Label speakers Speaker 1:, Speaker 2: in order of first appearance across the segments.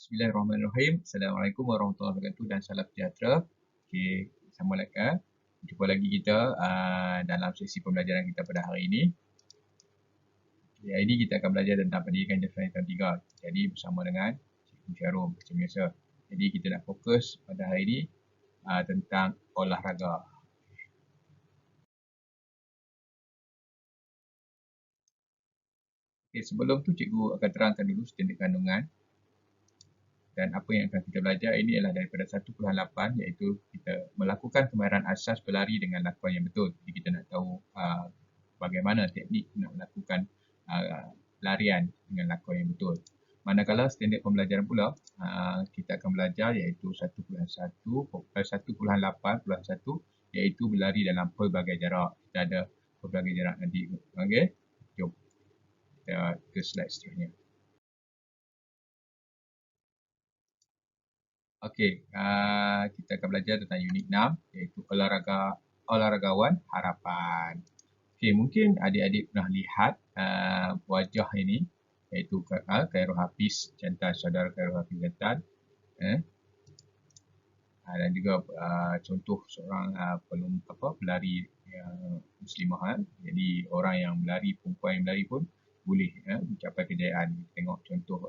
Speaker 1: Bismillahirrahmanirrahim. Assalamualaikum warahmatullahi wabarakatuh dan salam sejahtera. Okey, Assalamualaikum. Jumpa lagi kita dalam sesi pembelajaran kita pada hari ini. Okay, hari ini kita akan belajar tentang pendidikan jasmani tahun 3. Jadi bersama dengan Cikgu Syarum macam biasa. Jadi kita nak fokus pada hari ini tentang olahraga. Okay, sebelum tu cikgu akan terangkan dulu standard kandungan. Dan apa yang akan kita belajar ini adalah daripada 1.8 iaitu kita melakukan kemahiran asas berlari dengan lakuan yang betul. Jadi kita nak tahu bagaimana teknik nak melakukan larian dengan lakuan yang betul. Manakala standard pembelajaran pula kita akan belajar iaitu 1.8.1 iaitu berlari dalam pelbagai jarak. Kita ada pelbagai jarak nanti. Okey. Jom kita ke slide seterusnya. Okey, kita akan belajar tentang unit 6 iaitu olahragawan harapan. Okey, mungkin adik-adik pernah lihat wajah ini iaitu Khairul Hafiz jantan, saudara Khairul Hafiz jantan. Dan juga contoh seorang pelari muslimah. Jadi orang yang berlari, perempuan yang berlari pun boleh mencapai kejayaan. Tengok contoh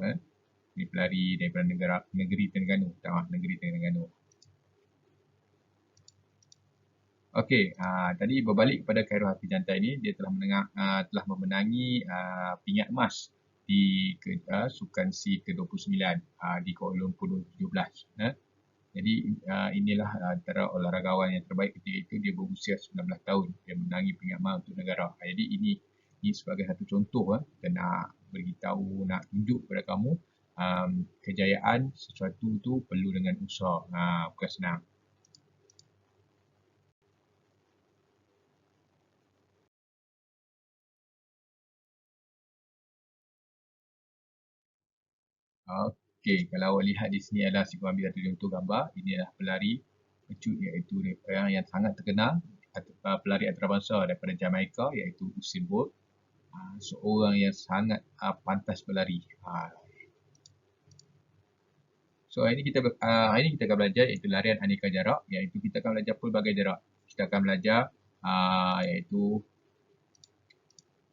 Speaker 1: ini pelari daripada negeri Terengganu. Negeri Terengganu. Okey, tadi berbalik kepada Khairul Hafiz jantan ini, dia telah memenangi pingat emas di Sukan SEA ke-29 di Kuala Lumpur 2017. Jadi inilah antara olahragawan yang terbaik ketika itu. Dia berusia 19 tahun. Dia menangi pingat emas untuk negara. Jadi ini sebagai satu contoh kita nak beritahu, nak tunjuk kepada kamu kejayaan sesuatu tu perlu dengan usaha. Bukan senang. Okey, kalau awak lihat di sini adalah cikgu ambil satu contoh gambar. Ini adalah pelari pecut iaitu yang sangat terkenal, pelari antarabangsa daripada Jamaica iaitu Usain Bolt. Seorang yang sangat pantas berlari. So hari ini kita akan belajar iaitu larian aneka jarak, iaitu kita akan belajar pelbagai jarak. Kita akan belajar iaitu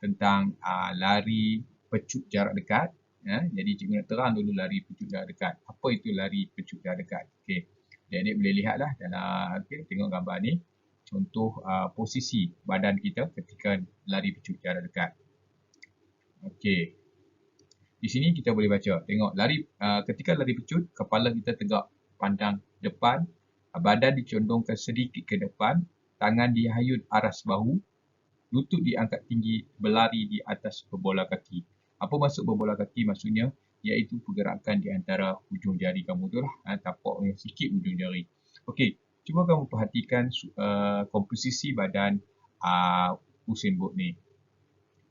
Speaker 1: tentang lari pecut jarak dekat. Jadi cikgu nak terang dulu lari pecut jarak dekat. Apa itu lari pecut jarak dekat? Okey. Jadi boleh lihatlah dalam tengok gambar ni contoh posisi badan kita ketika lari pecut jarak dekat. Okey. Di sini kita boleh baca. Tengok ketika lari pecut, kepala kita tegak pandang depan, badan dicondongkan sedikit ke depan, tangan dihayun aras bahu, lutut diangkat tinggi, berlari di atas berbola kaki. Apa maksud berbola kaki? Maksudnya iaitu pergerakan di antara hujung jari kamu tu lah. Tapak yang sikit hujung jari. Okey, cuba kamu perhatikan komposisi badan Usain Bolt ni.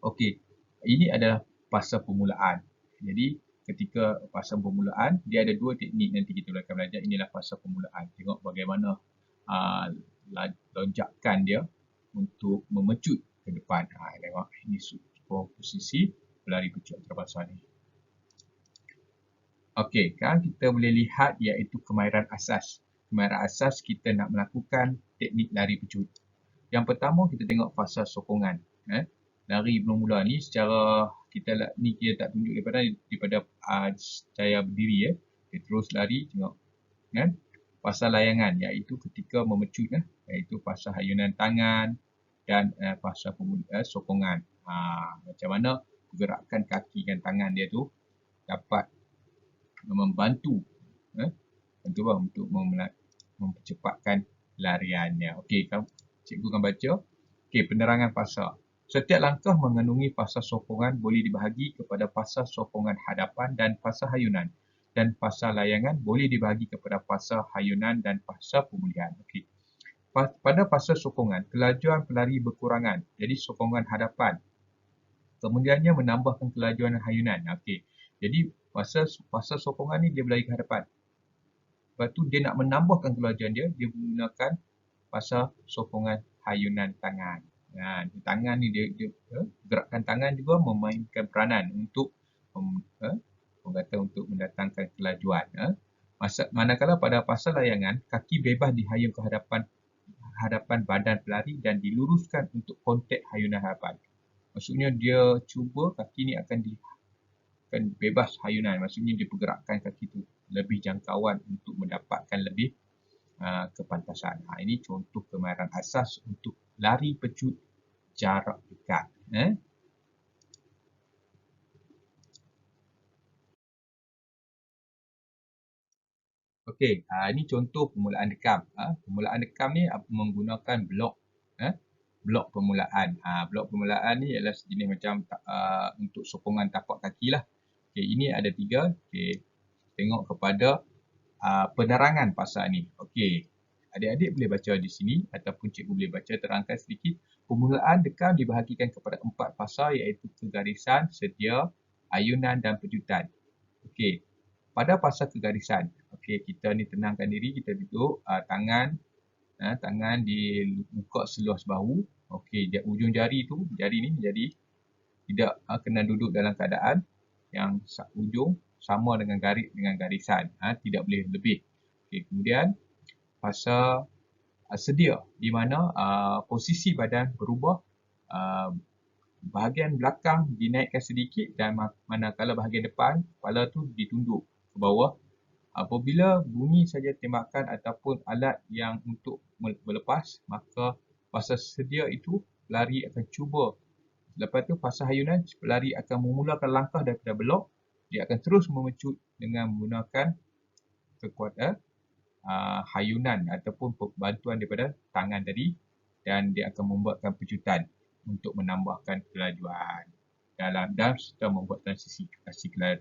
Speaker 1: Okey, ini adalah fasa permulaan. Jadi ketika fasa permulaan, dia ada dua teknik nanti kita akan belajar. Inilah fasa permulaan. Tengok bagaimana lonjakan dia untuk memecut ke depan. Tengok ini posisi pelari pecut antarabangsa ni. Okey, sekarang kita boleh lihat iaitu kemahiran asas. Kemahiran asas kita nak melakukan teknik lari pecut. Yang pertama kita tengok fasa sokongan. Lari mula-mula ni secara kita tak tunjuk daripada saya berdiri Dia terus lari tengok. Fasa layangan iaitu ketika memecut iaitu fasa hayunan tangan dan fasa sokongan. Macam mana gerakan kaki dan tangan dia tu dapat membantu untuk mempercepatkan lariannya. Okey, cikgu akan baca. Okey, penerangan fasa. Setiap langkah mengandungi fasa sokongan boleh dibahagi kepada fasa sokongan hadapan dan fasa hayunan. Dan fasa layangan boleh dibahagi kepada fasa hayunan dan fasa pemulihan. Okey. Pada fasa sokongan, kelajuan pelari berkurangan. Jadi sokongan hadapan. Kemudiannya menambahkan kelajuan hayunan. Okey. Jadi fasa sokongan ni dia berlari ke hadapan. Lepas tu dia nak menambahkan kelajuan dia menggunakan fasa sokongan hayunan tangan. Tangan ni dia gerakan tangan juga memainkan peranan untuk orang kata untuk mendatangkan kelajuan. Manakala pada pasal layangan, kaki bebas dihayung ke hadapan badan pelari dan diluruskan untuk kontak hayunan hadapan. Maksudnya dia cuba kaki ni akan bebas hayunan. Maksudnya dia pergerakan kaki tu lebih jangkauan untuk mendapatkan lebih kepantasan. Ini contoh kemahiran asas untuk lari pecut jarak dekat. Okey, ini contoh permulaan dekam. Permulaan dekam ni menggunakan blok. Blok permulaan. Blok permulaan ni adalah sejenis macam untuk sokongan tapak kaki lah. Okey, ini ada 3. Okey, tengok kepada penerangan pasal ni. Okey, adik-adik boleh baca di sini ataupun cikgu boleh baca terangkan sedikit. Permulaan dekam dibahagikan kepada 4 pasal iaitu kegarisan, sedia, ayunan dan pejutan. Okey, pada pasal kegarisan, okey, kita ni tenangkan diri, kita duduk, tangan di muka seluas bahu. Okey, ujung jari ni jadi tidak kena duduk dalam keadaan yang ujung sama dengan garisan, tidak boleh lebih. Okey, kemudian pasal sedia, di mana posisi badan berubah, bahagian belakang dinaikkan sedikit dan manakala bahagian depan kepala tu ditunduk ke bawah. Apabila bunyi saja tembakan ataupun alat yang untuk berlepas, maka pasal sedia itu pelari akan cuba. Lepas tu pasal hayunan, pelari akan memulakan langkah daripada blok. Dia akan terus memecut dengan menggunakan kekuatan hayunan ataupun bantuan daripada tangan tadi, dan dia akan membuatkan pecutan untuk menambahkan kelajuan dan serta membuat transisi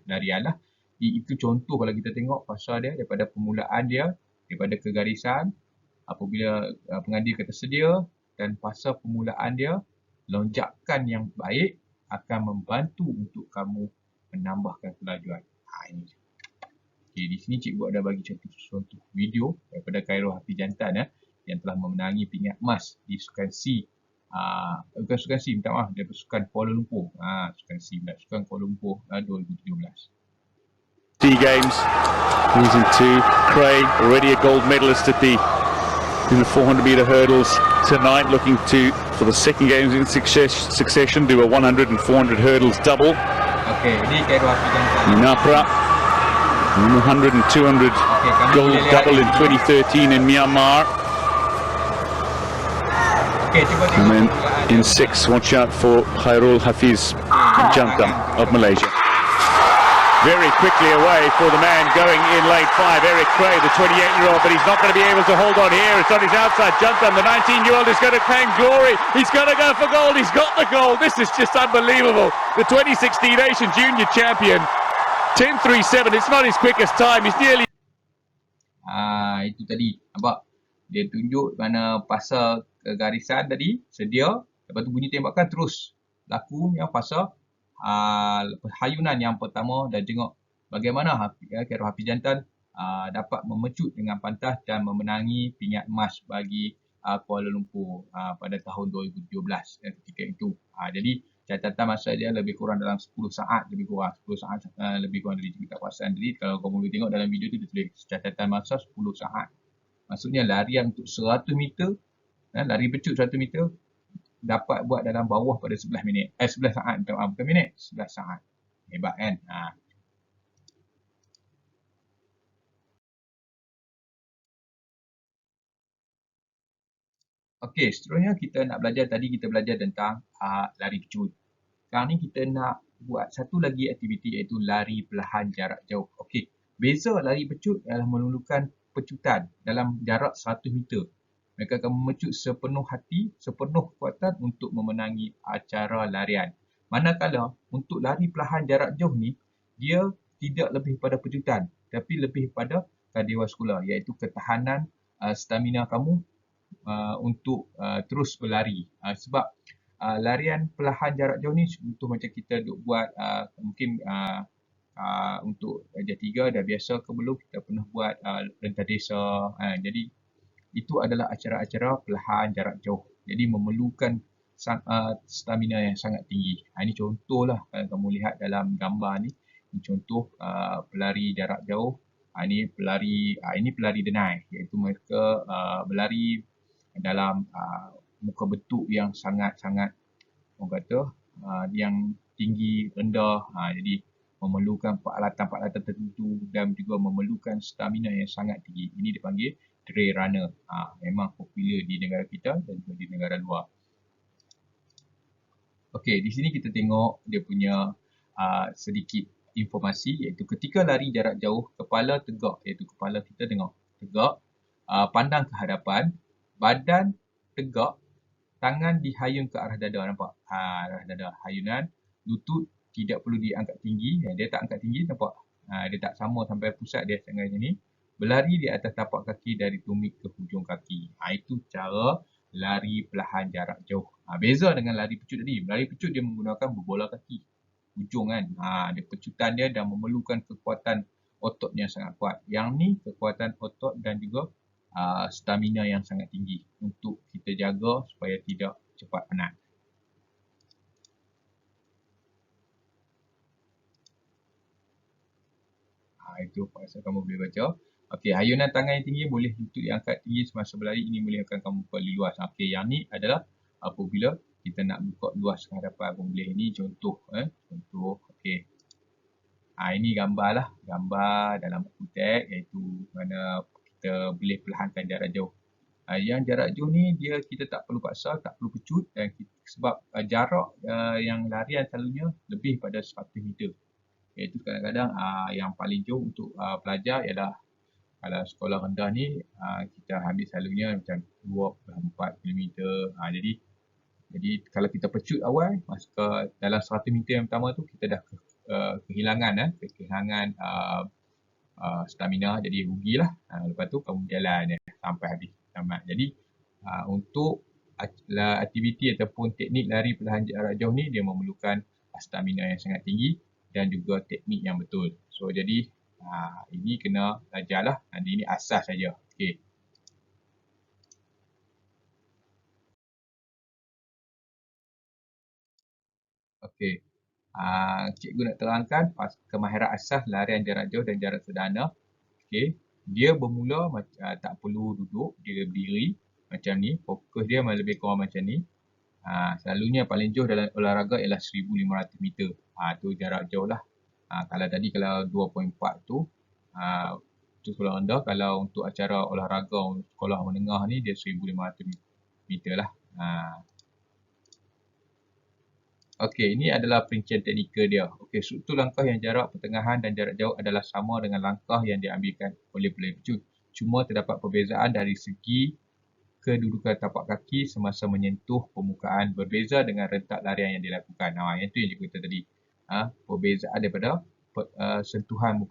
Speaker 1: larian lah. Itu contoh kalau kita tengok pasal dia daripada permulaan dia, daripada kegarisan, apabila pengadil kata sedia, dan pasal permulaan dia, lonjakan yang baik akan membantu untuk kamu menambahkan kelajuan. Ini. Okay, di sini cikgu ada bagi contoh video daripada Khairul Hafiz Jantan yang telah memenangi pingat emas di Sukan C. Bukan Sukan C, minta maaf, daripada Sukan Kuala Lumpur. Sukan C, Sukan Kuala Lumpur 2017.
Speaker 2: Games, he's into Craig, already a gold medalist in the 400 meter hurdles tonight, looking for the second games in succession, do a 100 and 400 hurdles double.
Speaker 1: Okay, ini Khairul Hafiz Jantan.
Speaker 2: Napra, 100 and 200 gold double in 2013 in Myanmar.
Speaker 1: Okay,
Speaker 2: and then in 6, watch out for Khairul Hafiz Jantan of Malaysia. Very quickly away for the man going in lane 5, Eric Cray, the 28-year-old, but he's not going to be able to hold on here. It's on his outside. Jantan, the 19-year-old, is going to claim glory. He's going to go for gold. He's got the gold. This is just unbelievable. The 2016 Asian Junior Champion, 10.37. It's not his quickest time. He's nearly...
Speaker 1: Itu tadi. Nampak? Dia tunjuk mana pasal kegarisan tadi, sedia. Lepas tu bunyi tembakan terus. Laku yang pasal hayunan yang pertama, dan tengok bagaimana Khairul Hafiz Jantan dapat memecut dengan pantas dan memenangi pingat emas bagi Kuala Lumpur pada tahun 2017 ketika itu. Jadi catatan masa dia lebih kurang dalam 10 saat, lebih kurang dari cerita kawasan. Jadi kalau kamu boleh tengok dalam video tu, dia tulis catatan masa 10 saat. Maksudnya larian untuk 100 meter, lari pecut 100 meter dapat buat dalam bawah pada 11 minit. 11 saat, bukan minit, 11 saat. Hebat kan? Okey, seterusnya kita nak belajar, tadi kita belajar tentang lari pecut. Sekarang ni kita nak buat satu lagi aktiviti iaitu lari perlahan jarak jauh. Okey, beza lari pecut adalah memerlukan pecutan dalam jarak 100 meter. Mereka akan memecut sepenuh hati, sepenuh kekuatan untuk memenangi acara larian. Manakala untuk lari perlahan jarak jauh ni, dia tidak lebih pada pecutan, tapi lebih pada kardiovaskular, iaitu ketahanan stamina kamu untuk terus berlari. Sebab larian perlahan jarak jauh ni untuk macam kita duk buat mungkin untuk darjah 3 dah biasa ke belum, kita pernah buat rentas desa. Jadi itu adalah acara-acara perlahan jarak jauh. Jadi memerlukan stamina yang sangat tinggi. Ini contohlah kalau kamu lihat dalam gambar ni. Contoh pelari jarak jauh, ini pelari denai, iaitu mereka berlari dalam muka bentuk yang sangat-sangat, orang kata, yang tinggi, rendah. Jadi memerlukan peralatan-peralatan tertentu dan juga memerlukan stamina yang sangat tinggi. Ini dipanggil trail runner. Memang popular di negara kita dan juga di negara luar. Okey, di sini kita tengok dia punya sedikit informasi, iaitu ketika lari jarak jauh, kepala tegak, iaitu kepala kita tengok tegak, pandang ke hadapan, badan tegak, tangan dihayun ke arah dada, nampak? Arah dada, hayunan, lutut tidak perlu diangkat tinggi, dia tak angkat tinggi, nampak? Dia tak sama sampai pusat dia macam ni. Berlari di atas tapak kaki dari tumit ke hujung kaki. Itu cara lari perlahan jarak jauh. Beza dengan lari pecut tadi. Lari pecut dia menggunakan berbola kaki. Hujung kan. Dia pecutan dia dan memerlukan kekuatan otot yang sangat kuat. Yang ni kekuatan otot dan juga stamina yang sangat tinggi untuk kita jaga supaya tidak cepat penat. Itu pasal kamu boleh baca. Okey, hayunan tangan yang tinggi boleh lutut diangkat tinggi semasa berlari, ini boleh akan kamu buka luas. Okey, yang ni adalah apabila kita nak buka luas ke hadapan pun boleh. Ini contoh. Contoh. Okey. Ini gambar lah. Gambar dalam buku teks, iaitu mana kita boleh perlahankan jarak jauh. Yang jarak jauh ni dia kita tak perlu paksa, tak perlu pecut, dan sebab jarak yang larian selalunya lebih pada 100 meter. Iaitu kadang-kadang yang paling jauh untuk pelajar ialah kalau sekolah rendah ni kita habis selalunya macam 24 km. Jadi kalau kita pecut awal, masa dalam 100 meter yang pertama tu kita dah kehilangan stamina, jadi rugilah. Lepas tu kamu jalan sampai habis tamat. Jadi untuk aktiviti ataupun teknik lari perlahan jarak jauh ni dia memerlukan stamina yang sangat tinggi dan juga teknik yang betul. So jadi ini kena belajarlah. Ini asas saja. Okey. Okey. Cikgu nak terangkan kemahiran asas larian jarak jauh dan jarak sederhana. Okey. Dia bermula tak perlu duduk, dia berdiri macam ni. Fokus dia lebih kurang macam ni. Selalunya paling jauh dalam olahraga ialah 1500 meter. Tu jarak jauh lah. Kalau tadi kalau 2.4 tu, tu sekolah rendah. Kalau untuk acara olahraga sekolah menengah ni dia 1500 meter lah. Okey, ini adalah perincian teknikal dia. Okey, struktur langkah yang jarak pertengahan dan jarak jauh adalah sama dengan langkah yang diambilkan oleh pelari pecut. Cuma terdapat perbezaan dari segi kedudukan tapak kaki semasa menyentuh permukaan, berbeza dengan rentak larian yang dilakukan. Yang tu yang cikgu kata tadi. Perbezaan daripada sentuhan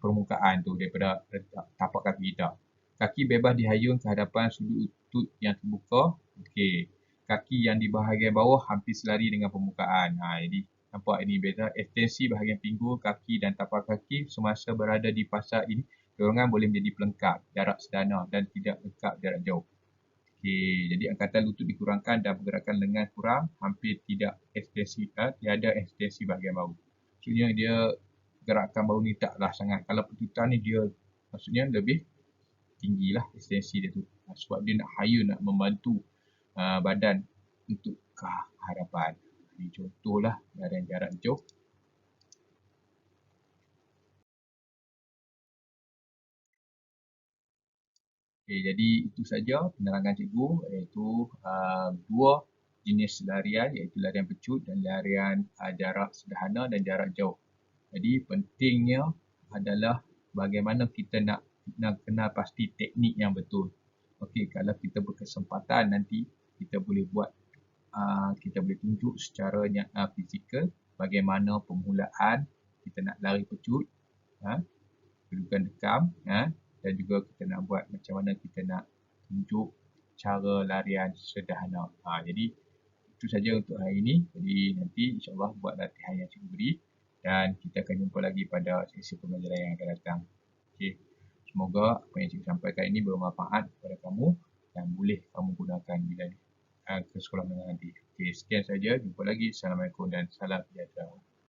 Speaker 1: permukaan tu daripada rentak tapak kaki kita. Kaki bebas dihayun ke hadapan sudut lutut yang terbuka. Okey. Kaki yang di bahagian bawah hampir selari dengan permukaan. Jadi nampak ini beza ekstensi bahagian pinggul, kaki dan tapak kaki semasa berada di fasa ini. Dorongan boleh menjadi pelengkap jarak sederhana dan tidak lengkap jarak jauh. Okey, jadi angkatan lutut dikurangkan dan pergerakan lengan kurang, hampir tidak ekstensi, tiada ekstensi bahagian bahu. Maksudnya dia gerakan bahu ni taklah sangat. Kalau pecutan ni dia maksudnya lebih tinggilah ekstensi dia tu. Sebab dia nak hayun, nak membantu badan untuk ke hadapan. Ini contohlah larian jarak jauh. Okay, jadi itu saja penerangan cikgu, iaitu dua jenis larian, iaitu larian pecut dan larian jarak sederhana dan jarak jauh. Jadi pentingnya adalah bagaimana kita nak kenal pasti teknik yang betul. Okey, kalau kita berkesempatan nanti kita boleh buat, kita boleh tunjuk secara fizikal bagaimana permulaan kita nak lari pecut, kedudukan dekam, dan juga kita nak buat macam mana kita nak tunjuk cara larian sederhana. Jadi itu saja untuk hari ini. Jadi nanti insyaAllah buat latihan yang cikgu beri dan kita akan jumpa lagi pada sesi pembelajaran yang akan datang. Okay. Semoga apa yang cikgu sampaikan ini bermanfaat kepada kamu dan boleh kamu gunakan bila ke sekolah menengah nanti. Okay, sekian saja. Jumpa lagi. Assalamualaikum dan salam sejahtera.